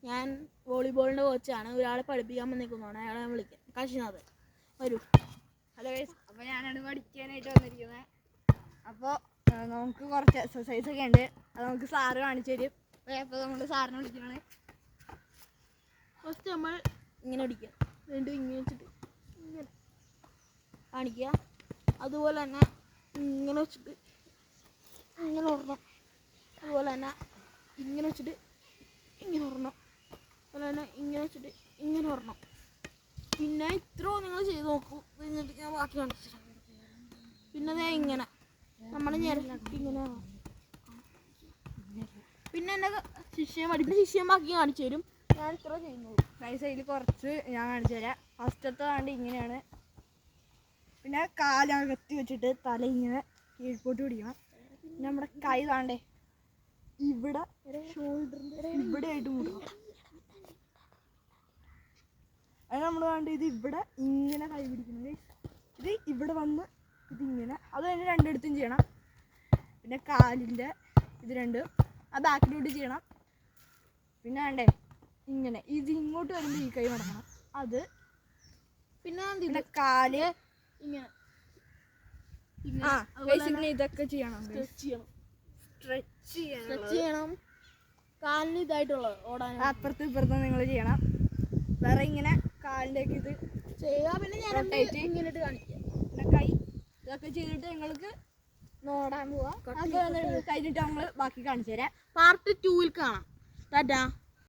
ഞാൻ വോളിബോളിൻ്റെ കോച്ചാണ്. ഒരാളെ പഠിപ്പിക്കാൻ വന്നിരിക്കുന്നതാണ്. അയാളെ ഞാൻ വിളിക്കാം. കാശിനാഥ് വരൂ. ഹലോ ഗൈസ്, അപ്പോൾ ഞാനാണ് പഠിക്കാനായിട്ട് വന്നിരിക്കുന്നത്. അപ്പോൾ നമുക്ക് കുറച്ച് എക്സസൈസ് ഒക്കെ ഉണ്ട്. അത് നമുക്ക് സാറ് കാണിച്ചു തരും. അപ്പോൾ നമ്മൾ സാറിനെ വിളിക്കുകയാണ്. ഫസ്റ്റ് നമ്മൾ ഇങ്ങനെ അടിക്കുക, രണ്ടും ഇങ്ങനെ വെച്ചിട്ട് ഇങ്ങനെ കാണിക്കുക. അതുപോലെ തന്നെ ഇങ്ങനെ വെച്ചിട്ട് ഇങ്ങനെ ഒരെണ്ണം, അതുപോലെ തന്നെ ഇങ്ങനെ വെച്ചിട്ട് ഇങ്ങനെ ഒരെണ്ണം, അതുപോലെ തന്നെ ഇങ്ങനെ വെച്ചിട്ട് ഇങ്ങനെ ഒരെണ്ണം. പിന്നെ ഇത്രയും നിങ്ങൾ ചെയ്ത് നോക്കൂ. എന്നിട്ട് ഞാൻ ബാക്കി കാണിച്ചു തരാം. പിന്നെ അതേ ഇങ്ങനെ നമ്മൾ ഞെരക്കി ഇങ്ങനെ. പിന്നെ എൻ്റെ ശിഷ്യം ബാക്കി കാണിച്ചു തരും. ഞാൻ ഇത്ര ചെയ്യുന്നു. ഗൈസ്, അതിൽ കുറച്ച് ഞാൻ കാണിച്ചു തരാം. ഫസ്റ്റത്തെ വേണ്ടി ഇങ്ങനെയാണ്. പിന്നെ കാലകത്തി വെച്ചിട്ട് തല ഇങ്ങനെ കീഴ്പോട്ട് പിടിക്കണം. പിന്നെ നമ്മുടെ കൈ താണ്ടേ ഇവിടെ ഷോൾഡറിൻ്റെ ഇവിടെ ആയിട്ട് മുടക്കണം. അത് നമ്മൾ വേണ്ട ഇത് ഇവിടെ ഇങ്ങനെ കൈ പിടിക്കുന്നത്. ഇത് ഇവിടെ വന്ന് ഇതിങ്ങനെ, അത് തന്നെ രണ്ടിടത്തും ചെയ്യണം. പിന്നെ കാലിൻ്റെ ഇത് രണ്ടും ആ ബാക്കിലോട്ട് ചെയ്യണം. പിന്നെ വേണ്ടേ ഇങ്ങനെ ഇത് ഇങ്ങോട്ട് വരുമ്പോൾ ഈ കൈ മടക്കണം. അത് പിന്നെ കാല് ഇങ്ങനെ ഇതൊക്കെ ചെയ്യണം. സ്ട്രെച്ച് ചെയ്യണം. കാലിന് ഇതായിട്ടുള്ളത് ഓടാൻ അപ്പുറത്തും ഇപ്പുറത്തും നിങ്ങൾ ചെയ്യണം. വേറെ ഇങ്ങനെ കാലിൻ്റെ ഒക്കെ ഇത് ചെയ്യുക. പിന്നെ ഞാൻ ഇങ്ങനെ കാണിക്കുക. പിന്നെ കൈ ഇതൊക്കെ ചെയ്തിട്ട് നിങ്ങൾക്ക് ഓടാൻ പോവാം. കഴിഞ്ഞിട്ട് നമ്മൾ ബാക്കി കാണിച്ചു തരാം. പാർട്ട് 2 കാണാം. ടാറ്റാ.